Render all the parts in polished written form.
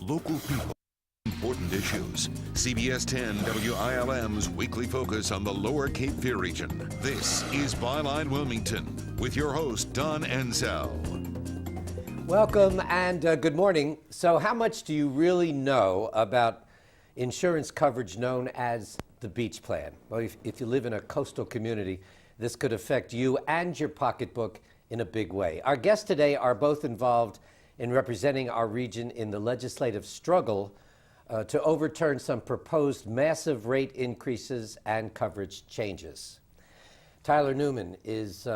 Local people, important issues. CBS 10 WILM's weekly focus on the Lower Cape Fear region. This is Byline Wilmington with your host, Don Ansell. Welcome and good morning. So how much do you really know about insurance coverage known as the Beach Plan? Well, if you live in a coastal community, this could affect you and your pocketbook in a big way. Our guests today are both involved in representing our region in the legislative struggle to overturn some proposed massive rate increases and coverage changes. Tyler Newman is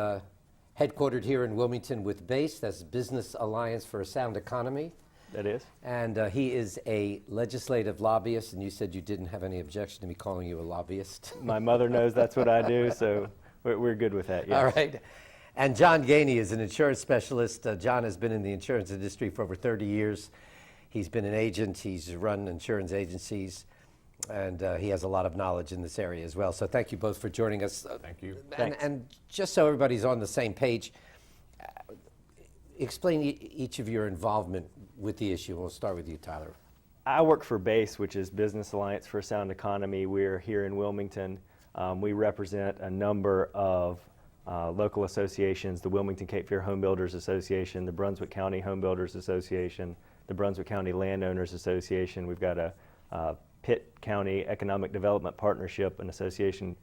headquartered here in Wilmington with BASE, that's Business Alliance for a Sound Economy. That is. And he is a legislative lobbyist, and you said you didn't have any objection to me calling you a lobbyist. My mother knows that's what I do, so we're good with that, yes. All right. And John Gainey is an insurance specialist. John has been in the insurance industry for over 30 years. He's been an agent, he's run insurance agencies, and he has a lot of knowledge in this area as well. So thank you both for joining us. Thank you. And just so everybody's on the same page, explain each of your involvement with the issue. We'll start with you, Tyler. I work for BASE, which is Business Alliance for a Sound Economy. We're here in Wilmington. We represent a number of local associations, the Wilmington Cape Fear Home Builders Association, the Brunswick County Home Builders Association, the Brunswick County Landowners Association. We've got a Pitt County Economic Development Partnership, an association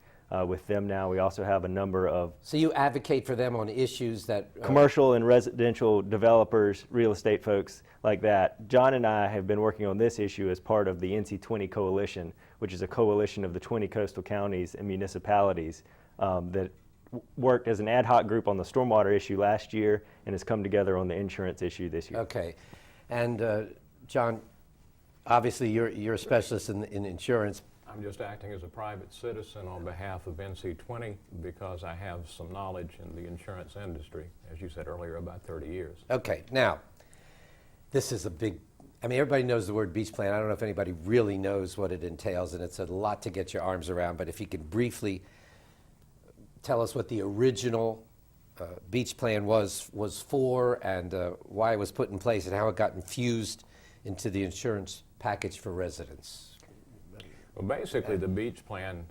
with them now. We also have a number of... So you advocate for them on issues that... commercial and residential developers, real estate folks like that. John and I have been working on this issue as part of the NC20 Coalition, which is a coalition of the 20 coastal counties and municipalities that worked as an ad hoc group on the stormwater issue last year and has come together on the insurance issue this year. Okay. And John, obviously you're a specialist in insurance. I'm just acting as a private citizen on behalf of NC20 because I have some knowledge in the insurance industry, as you said earlier, about 30 years. Okay. Now, this is a big, I mean, everybody knows the word beach plan. I don't know if anybody really knows what it entails, and it's a lot to get your arms around, but if you could briefly tell us what the original beach plan was for and why it was put in place and how it got infused into the insurance package for residents. Well, basically, the beach plan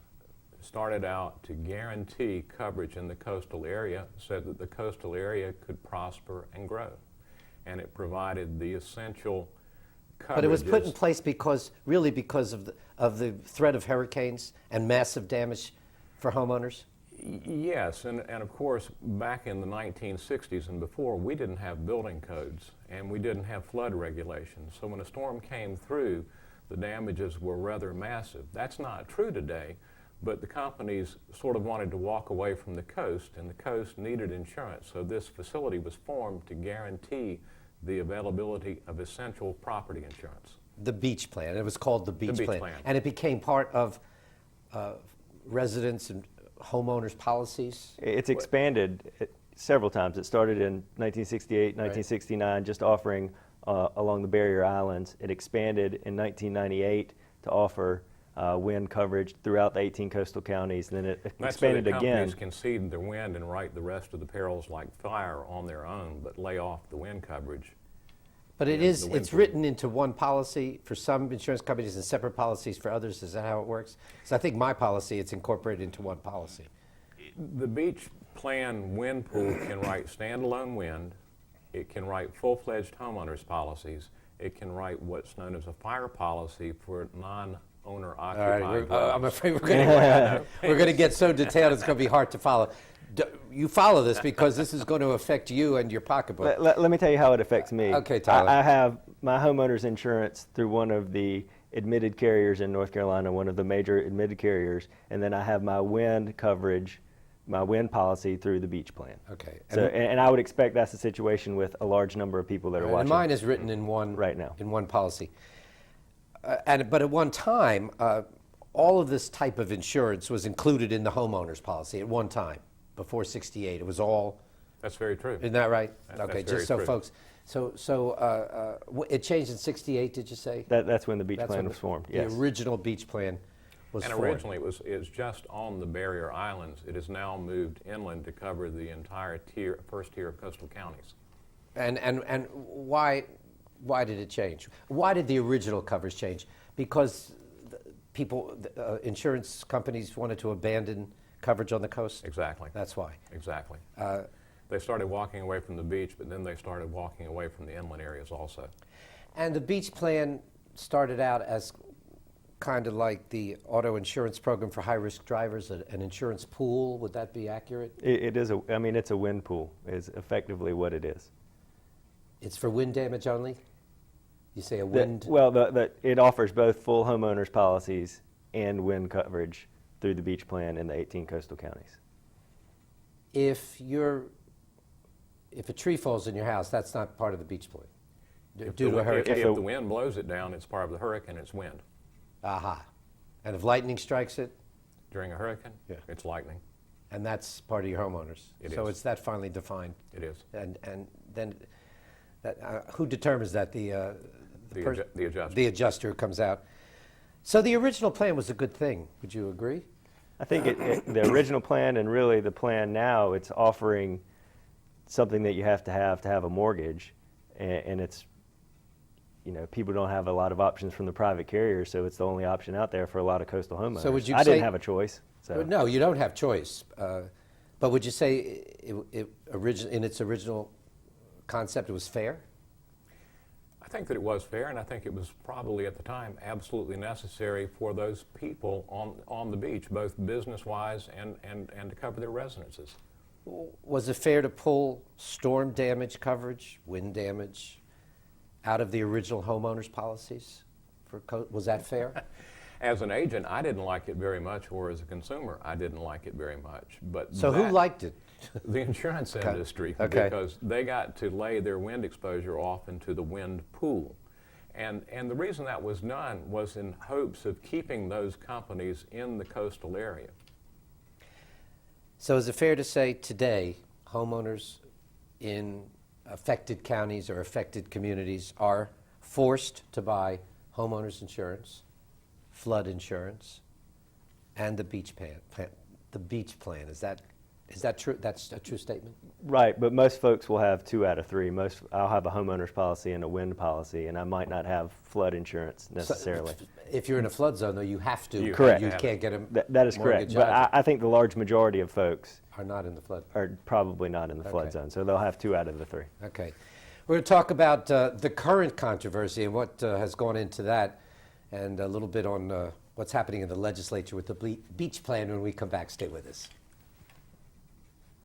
started out to guarantee coverage in the coastal area so that the coastal area could prosper and grow. And it provided the essential coverages. But it was put in place because of the threat of hurricanes and massive damage for homeowners? Yes, and of course, back in the 1960s and before, we didn't have building codes and we didn't have flood regulations. So when a storm came through, the damages were rather massive. That's not true today, but the companies sort of wanted to walk away from the coast, and the coast needed insurance. So this facility was formed to guarantee the availability of essential property insurance. The beach plan. It was called the beach plan. And it became part of residents and homeowners' policies? It's expanded several times. It started in 1968, 1969, just offering along the barrier islands. It expanded in 1998 to offer wind coverage throughout the 18 coastal counties, and then it expanded again. Companies can cede their wind and write the rest of the perils like fire on their own, but lay off the wind coverage. But it's written into one policy for some insurance companies and separate policies for others. Is that how it works? So I think my policy, it's incorporated into one policy. The beach plan wind pool can write standalone wind. It can write full-fledged homeowners policies. It can write what's known as a fire policy for non-owner occupied. All right, I'm afraid we're going to get so detailed it's going to be hard to follow. You follow this because this is going to affect you and your pocketbook. Let me tell you how it affects me. Okay, Tyler. I have my homeowner's insurance through one of the admitted carriers in North Carolina, one of the major admitted carriers, and then I have my wind coverage, my wind policy through the beach plan. Okay. So, and I would expect that's the situation with a large number of people that are watching. And mine is written in one right now. In one policy. But at one time, all of this type of insurance was included in the homeowner's policy at one time. Before 68, it was all. That's very true. Isn't that right? Okay, just so true. Folks. So it changed in 68. Did you say? That's when the beach plan was formed. Yes. The original beach plan was and formed. Originally it was just on the barrier islands. It has now moved inland to cover the entire first tier of coastal counties. And why Why did it change? Why did the original coverage change? Because insurance companies wanted to abandon coverage on the coast? Exactly. That's why. Exactly. They started walking away from the beach, but then they started walking away from the inland areas also. And the beach plan started out as kind of like the auto insurance program for high-risk drivers, an insurance pool. Would that be accurate? It is I mean, it's a wind pool, is effectively what it is. It's for wind damage only? You say a wind? It offers both full homeowners policies and wind coverage through the beach plan in the 18 coastal counties. If a tree falls in your house, that's not part of the beach plan? Due to a hurricane? If the wind blows it down, it's part of the hurricane, it's wind. Aha. And if lightning strikes it? During a hurricane, Yeah. it's lightning. And that's part of your homeowners? So is. it's that finely defined? It is. And then, who determines that? The adjuster. The adjuster who comes out. So the original plan was a good thing. Would you agree? I think the original plan and really the plan now, it's offering something that you have to have a mortgage, and it's, people don't have a lot of options from the private carriers, so it's the only option out there for a lot of coastal homeowners. So would you I say, didn't have a choice. So. No, you don't have choice. But would you say in its original concept it was fair? I think that it was fair, and I think it was probably at the time absolutely necessary for those people on the beach, both business-wise and to cover their residences. Was it fair to pull storm damage coverage, wind damage, out of the original homeowners policies? Was that fair? As an agent, I didn't like it very much, or as a consumer, I didn't like it very much. But so who liked it? The insurance industry, Okay. Because they got to lay their wind exposure off into the wind pool. And the reason that was done was in hopes of keeping those companies in the coastal area. So is it fair to say today homeowners in affected counties or affected communities are forced to buy homeowners insurance, flood insurance, and the beach plan? The beach plan, is that true? That's a true statement? Right, but most folks will have 2 out of 3. I'll have a homeowner's policy and a wind policy, and I might not have flood insurance necessarily. So if you're in a flood zone, though, you have to. Correct. You can't get a That is correct. mortgage But out I think the large majority of folks are not in the flood. are probably not in the flood Okay. zone, so they'll have 2 out of the 3. Okay. We're going to talk about the current controversy and what has gone into that, and a little bit on what's happening in the legislature with the beach plan when we come back. Stay with us.